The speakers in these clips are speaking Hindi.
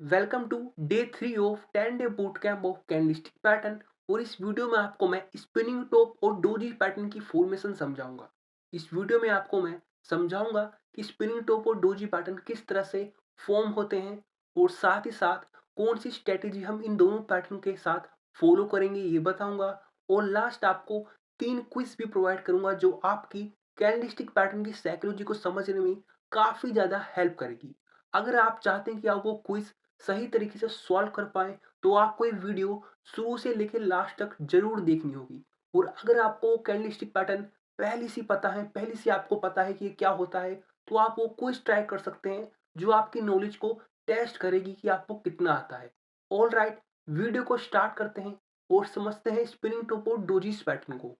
Welcome to day 3 of 10 day boot camp of candlestick pattern. और इस वीडियो में आपको मैं स्पिनिंग टॉप और डोजी पैटर्न की फॉर्मेशन समझाऊंगा। इस वीडियो में आपको मैं समझाऊंगा कि स्पिनिंग टॉप और डोजी पैटर्न किस तरह से फॉर्म होते हैं और साथ ही साथ कौन सी स्ट्रेटेजी हम इन दोनों पैटर्न के साथ फॉलो करेंगे ये बताऊंगा। और लास्ट आपको 3 क्विज भी प्रोवाइड करूंगा जो आपकी कैंडलस्टिक पैटर्न की साइकोलॉजी को समझने में काफी ज्यादा हेल्प करेगी। अगर आप चाहते हैं कि आपको क्विज सही तरीके से सॉल्व कर पाए तो आपको ये वीडियो शुरू से लेकर लास्ट तक जरूर देखनी होगी। और अगर आपको कैंडलस्टिक पैटर्न पहले से आपको पता है कि ये क्या होता है, तो आप वो क्विज ट्राई कर सकते हैं जो आपकी नॉलेज को टेस्ट करेगी कि आपको कितना आता है। ऑल राइट, वीडियो को स्टार्ट करते हैं और समझते हैं स्पिनिंग टॉप और डोजीज पैटर्न को।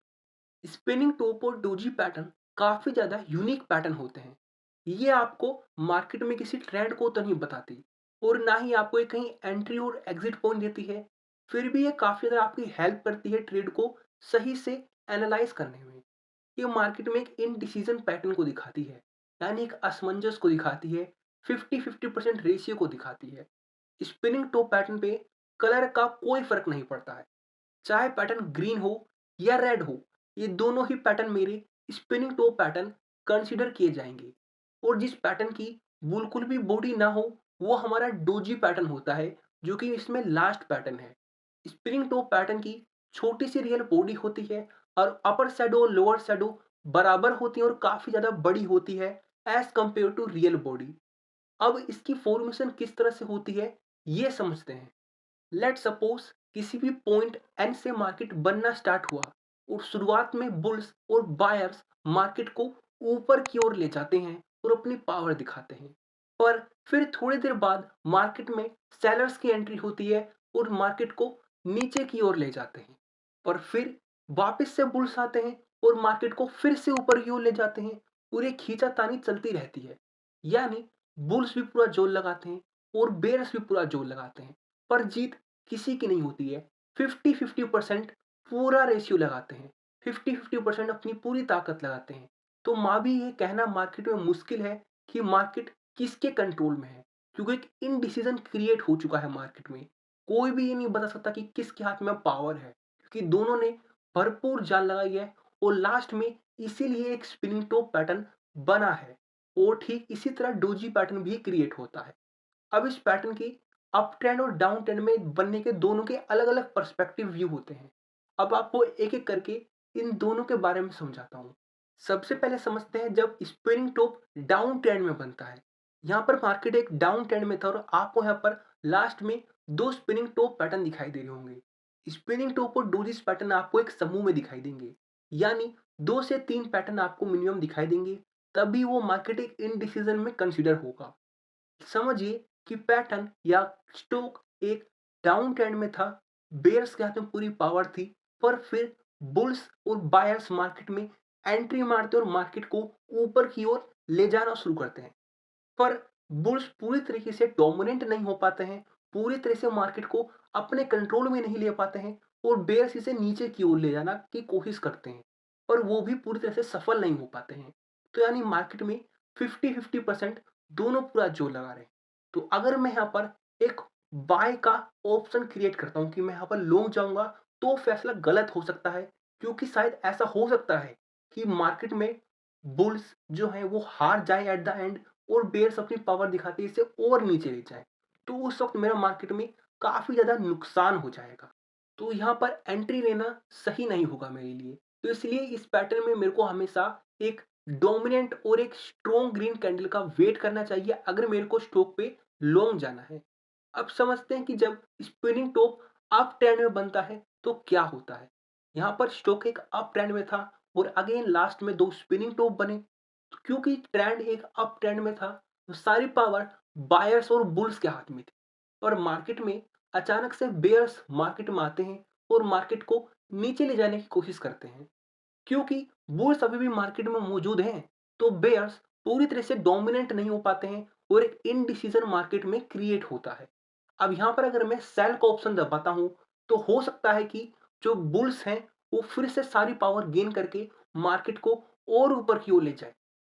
स्पिनिंग टॉप और डोजी पैटर्न काफी ज्यादा यूनिक पैटर्न होते हैं। ये आपको मार्केट में किसी ट्रेंड को तो नहीं बताती और ना ही आपको ये कहीं एंट्री और एग्जिट पॉइंट देती है। फिर भी ये काफी ज्यादा आपकी हेल्प करती है ट्रेड को सही से एनालाइज करने में। ये मार्केट में एक इनडिसीजन पैटर्न को दिखाती है, यानी एक असमंजस को दिखाती है, 50-50% रेशियो को दिखाती है। स्पिनिंग टॉप पैटर्न पे कलर का कोई फर्क नहीं पड़ता है, चाहे पैटर्न ग्रीन हो या रेड हो, ये दोनों ही पैटर्न मेरे स्पिनिंग टो पैटर्न कंसीडर किए जाएंगे। और जिस पैटर्न की बिल्कुल भी बॉडी ना हो वो हमारा डोजी पैटर्न होता है, जो कि इसमें लास्ट पैटर्न है। स्प्रिंग टो पैटर्न की छोटी सी रियल बॉडी होती है और अपर शेडो और लोअर शेडो बराबर होती है और काफी ज्यादा बड़ी होती है as compared to real body. अब इसकी फॉर्मेशन किस तरह से होती है ये समझते हैं। लेट सपोज किसी भी पॉइंट एन से मार्केट बनना स्टार्ट हुआ और शुरुआत में बुल्स और बायर्स मार्केट को ऊपर की ओर ले जाते हैं और अपनी पावर दिखाते हैं। पर फिर थोड़ी देर बाद मार्केट में सेलर्स की एंट्री होती है और मार्केट को नीचे की ओर ले जाते हैं। पर फिर वापस से बुल्स आते हैं और मार्केट को फिर से ऊपर की ओर ले जाते हैं और ये खींचातानी चलती रहती है। यानी बुल्स भी पूरा जोर लगाते हैं और बेयर्स भी पूरा जोर लगाते हैं, पर जीत किसी की नहीं होती है। 50-50% पूरा रेशियो लगाते हैं, 50-50% अपनी पूरी ताकत लगाते हैं। तो माँ भी ये कहना मार्केट में मुश्किल है कि मार्केट किसके कंट्रोल में है, क्योंकि एक इनडिसीजन क्रिएट हो चुका है मार्केट में। कोई भी ये नहीं बता सकता कि किसके हाथ में पावर है, क्योंकि दोनों ने भरपूर जान लगाई है और लास्ट में इसीलिए एक स्पिनिंग टॉप पैटर्न बना है। और ठीक इसी तरह डोजी पैटर्न भी क्रिएट होता है। अब इस पैटर्न की अप ट्रेंड और डाउन ट्रेंड में बनने के दोनों के अलग अलग पर्सपेक्टिव व्यू होते हैं। अब आपको एक एक करके इन दोनों के बारे में समझाता हूँ। सबसे पहले समझते हैं जब स्पिनिंग टॉप डाउन ट्रेंड में बनता है। यहाँ पर मार्केट एक डाउन ट्रेंड में था और आपको यहाँ पर लास्ट में दो स्पिनिंग टॉप पैटर्न दिखाई दे रहे होंगे। स्पिनिंग टॉप और डोजिस पैटर्न आपको एक समूह में दिखाई देंगे, यानी 2 से 3 पैटर्न आपको मिनिमम दिखाई देंगे, तभी वो मार्केट एक इनडिसीजन में कंसिडर होगा। समझिए कि पैटर्न या स्टोक एक डाउन ट्रेंड में था, बेयर्स के हाथ में पूरी पावर थी, पर फिर बुल्स और बायर्स मार्केट में एंट्री मारते और मार्केट को ऊपर की ओर ले जाना शुरू करते हैं। पर बुल्स पूरी तरीके से डोमिनेंट नहीं हो पाते हैं, पूरी तरह से मार्केट को अपने कंट्रोल में नहीं ले पाते हैं और बेयर्स इसे नीचे की ओर ले जाना की कोशिश करते हैं, पर वो भी पूरी तरह से सफल नहीं हो पाते हैं। तो यानी मार्केट में 50-50% दोनों पूरा जोर लगा रहे हैं। तो अगर मैं यहाँ पर एक बाय का ऑप्शन क्रिएट करता हूँ कि मैं यहाँ पर लॉन्ग जाऊंगा, तो फैसला गलत हो सकता है, क्योंकि शायद ऐसा हो सकता है कि मार्केट में बुल्स जो है वो हार जाए एट द एंड और बेयर्स अपनी पावर दिखाते इसे और नीचे ले जाए। तो उस वक्त मेरा मार्केट में काफी ज्यादा नुकसान हो जाएगा। तो यहाँ पर एंट्री लेना सही नहीं होगा मेरे लिए। तो इसलिए इस पैटर्न में मेरे को हमेशा एक डोमिनेंट और एक स्ट्रॉन्ग ग्रीन कैंडल का वेट करना चाहिए अगर मेरे को स्टॉक पे लॉन्ग जाना है। अब समझते हैं कि जब स्पिनिंग टॉप अप ट्रेंड में बनता है तो क्या होता है। यहाँ पर स्टॉक एक अप ट्रेंड में था और अगेन लास्ट में दो स्पिनिंग टॉप बने। तो क्योंकि ट्रेंड एक अप ट्रेंड में था, तो सारी पावर बायर्स और बुल्स के हाथ में थी। और मार्केट में अचानक से बेयर्स मार्केट में आते हैं और मार्केट को नीचे ले जाने की कोशिश करते हैं। क्योंकि बुल्स अभी भी मार्केट में मौजूद हैं, तो बेयर्स पूरी तरह से डोमिनेंट नहीं हो पाते हैं और एक इनडिसीजन मार्केट में क्रिएट होता है। अब यहाँ पर अगर मैं सेल का ऑप्शन दबाता हूँ, तो हो सकता है कि जो बुल्स हैं वो फिर से सारी पावर गेन करके मार्केट को और ऊपर की ओर ले जाए।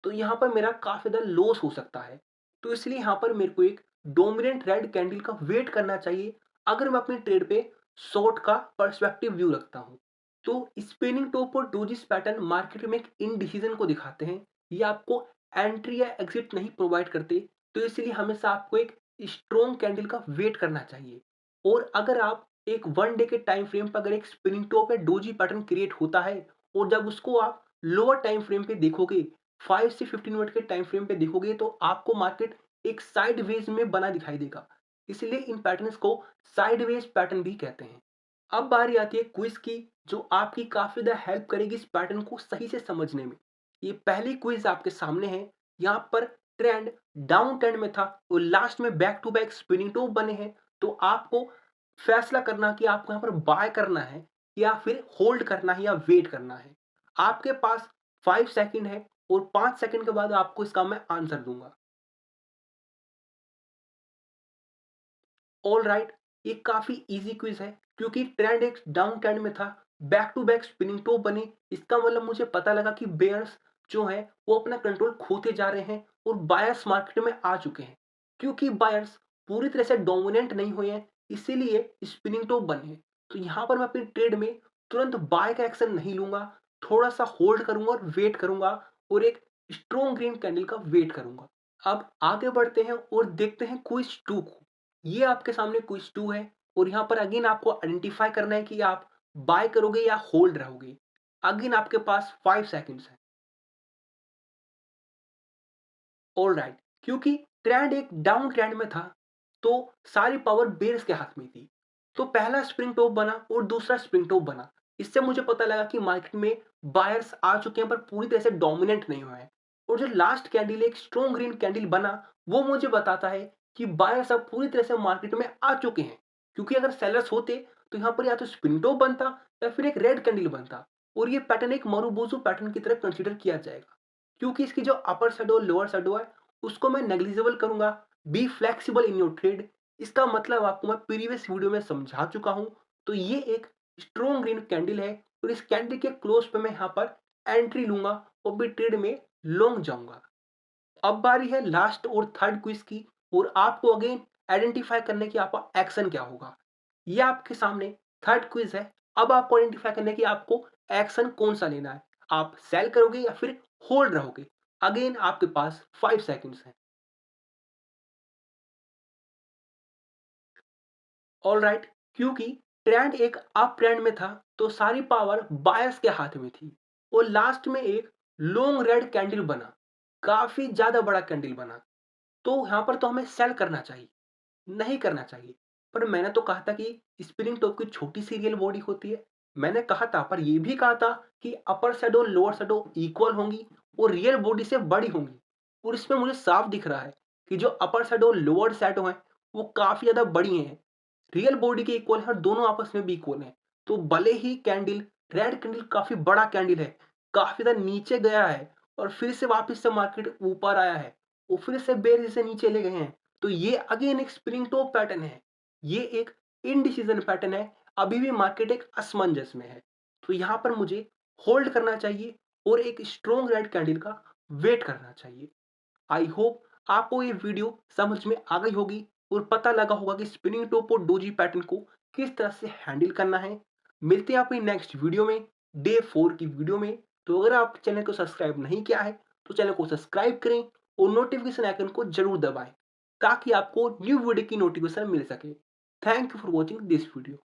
तो यहाँ पर मेरा काफी ज्यादा लॉस हो सकता है। तो इसलिए यहाँ पर मेरे को एक डोमिनेंट रेड कैंडल का वेट करना चाहिए अगर मैं अपनी ट्रेड पे शॉर्ट का पर्सपेक्टिव व्यू रखता हूँ। तो स्पिनिंग टॉप और डोजिस पैटर्न मार्केट में एक इनडिसीजन को दिखाते हैं। ये आपको एंट्री या एग्जिट नहीं प्रोवाइड करते, तो इसलिए हमेशा आपको एक स्ट्रॉन्ग कैंडल का वेट करना चाहिए। और अगर आप एक वन डे के टाइम फ्रेम पर अगर एक स्पिनिंग टॉप या डोजी पैटर्न क्रिएट होता है और जब उसको आप लोअर टाइम फ्रेम पे देखोगे, 5 से 15 मिनट के टाइम फ्रेम पे देखोगे, तो आपको मार्केट एक साइडवेज में बना दिखाई देगा। इसलिए इन पैटर्न्स को साइडवेज पैटर्न भी कहते हैं। अब बारी आती है क्विज की, जो आपकी काफी ज्यादा हेल्प करेगी इस पैटर्न को सही से समझने में। ये पहली क्विज आपके सामने है। यहाँ पर ट्रेंड डाउन ट्रेंड में था और लास्ट में back to back spinning top बने हैं। तो आपको फैसला करना कि आपको यहाँ पर बाय करना है या फिर होल्ड करना है या वेट करना है। आपके पास 5 सेकंड है और 5 सेकंड के बाद आपको इसका मैं आंसर दूंगा। ऑल राइट, ये काफी इजी क्विज है क्योंकि ट्रेंड एक डाउन ट्रेंड में था, back to back spinning top बनी। इसका मतलब मुझे पता लगा कि बेयर्स जो है वो अपना कंट्रोल खोते जा रहे हैं और बायर्स मार्केट में आ चुके हैं। क्योंकि बायर्स पूरी तरह से डोमिनेंट नहीं हुए हैं, इसीलिए स्पिनिंग टॉप बने हैं। तो यहाँ पर मैं अपनी ट्रेड में तुरंत बाय का एक्शन नहीं लूंगा, थोड़ा सा होल्ड करूंगा और वेट करूंगा और एक स्ट्रॉन्ग ग्रीन कैंडल का वेट करूंगा। अब आगे बढ़ते हैं और देखते हैं क्विज 2 को। ये आपके सामने क्विज 2 है और यहाँ पर अगेन आपको आइडेंटिफाई करना है कि आप बाय करोगे या होल्ड रहोगे। अगेन आपके पास 5 सेकंड्स है। ऑलराइट, क्योंकि ट्रेंड एक डाउन ट्रेंड में था, तो सारी पावर बेयर्स के हाथ में थी। तो पहला स्प्रिंग टॉप बना और दूसरा स्प्रिंग टॉप बना। इससे मुझे पता लगा कि मार्केट में बायर्स आ चुके हैं पर पूरी तरह से डोमिनेंट नहीं हुए हैं। और जो लास्ट कैंडल एक स्ट्रॉन्ग ग्रीन कैंडल बना, वो मुझे बताता है कि बायर्स अब पूरी तरह से मार्केट में आ चुके हैं। क्योंकि अगर सेलर्स होते तो यहाँ पर या तो स्प्रिंग टॉप बनता या फिर एक रेड कैंडल बनता और ये पैटर्न एक मारुबोजू पैटर्न की तरह कंसीडर किया जाएगा। क्योंकि इसकी जो अपर शैडो लोअर शैडो है उसको मैं नेग्लिजिबल करूंगा। Be flexible in your trade, इसका मतलब आपको मैं प्रीवियस वीडियो में समझा चुका हूं। तो ये एक स्ट्रॉन्ग ग्रीन कैंडल है और इस कैंडल के क्लोज पे मैं यहाँ पर एंट्री लूंगा और भी ट्रेड में लॉन्ग जाऊंगा। अब बारी है लास्ट और थर्ड क्विज की और आपको अगेन आइडेंटिफाई करने की आपका एक्शन क्या होगा। ये आपके सामने थर्ड क्विज है। अब आपको आइडेंटिफाई करना है कि आपको एक्शन कौन सा लेना है। आप सेल करोगे या फिर होल्ड रहोगे। अगेन आपके पास 5 सेकंड्स हैं। ऑल राइट, क्योंकि ट्रेंड एक अप ट्रेंड में था, तो सारी पावर बायर्स के हाथ में थी और लास्ट में एक लॉन्ग रेड कैंडल बना, काफी ज्यादा बड़ा कैंडल बना। तो यहाँ पर तो हमें सेल करना चाहिए, नहीं करना चाहिए। पर मैंने तो कहा था कि स्पिनिंग टॉप की छोटी सी रियल बॉडी होती है। मैंने कहा था, पर यह भी कहा था कि अपर शैडो लोअर शैडो इक्वल होंगी और रियल बॉडी से बड़ी होंगी। और इसमें मुझे साफ दिख रहा है कि जो अपर शैडो लोअर शैडो हैं वो काफी ज्यादा बड़ी हैं। रियल बॉडी के इक्वल है और दोनों आपस में भी इक्वल हैं। तो भले ही कैंडल रेड कैंडल काफी बड़ा कैंडल है, काफी ज्यादा नीचे गया है और फिर से वापस से मार्केट ऊपर आया है और फिर से बेर से नीचे ले गए हैं, तो ये अगेन एक स्प्रिंग टॉप पैटर्न है। ये एक इनडिसीजन पैटर्न है। अभी भी मार्केट एक असमंजस में है। तो यहां पर मुझे होल्ड करना चाहिए और एक स्ट्रॉन्ग रेड कैंडल का वेट करना चाहिए। आई होप आपको ये वीडियो समझ में आ गई होगी और पता लगा होगा कि स्पिनिंग टॉप और डोजी पैटर्न को किस तरह से हैंडल करना है। मिलते हैं अपनी नेक्स्ट वीडियो में, डे 4 की वीडियो में। तो अगर आप चैनल को सब्सक्राइब नहीं किया है तो चैनल को सब्सक्राइब करें और नोटिफिकेशन आइकन को जरूर दबाएं ताकि आपको न्यू वीडियो की नोटिफिकेशन मिल सके। Thank you for watching this video.